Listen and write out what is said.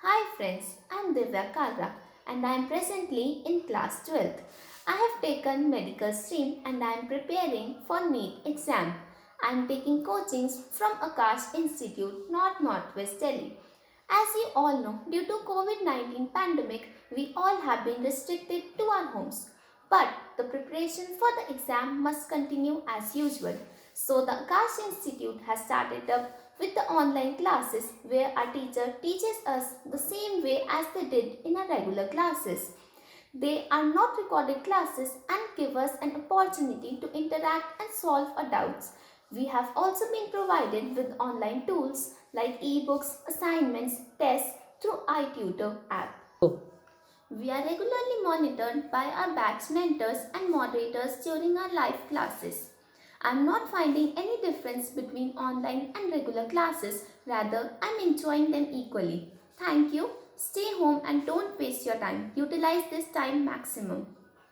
Hi friends, I am Divya Kalra and I am presently in class 12th. I have taken medical stream and I am preparing for NEET exam. I am taking coachings from Aakash Institute, Northwest Delhi. As you all know, due to COVID-19 pandemic, we all have been restricted to our homes. But the preparation for the exam must continue as usual. So the Aakash Institute has started up with the online classes where our teacher teaches us the same way as they did in our regular classes. They are not recorded classes and give us an opportunity to interact and solve our doubts. We have also been provided with online tools like ebooks, assignments, tests through iTutor app. We are regularly monitored by our batch mentors and moderators during our live classes. I am not finding any difference between online and regular classes, rather, I am enjoying them equally. Thank you. Stay home and don't waste your time. Utilize this time maximum.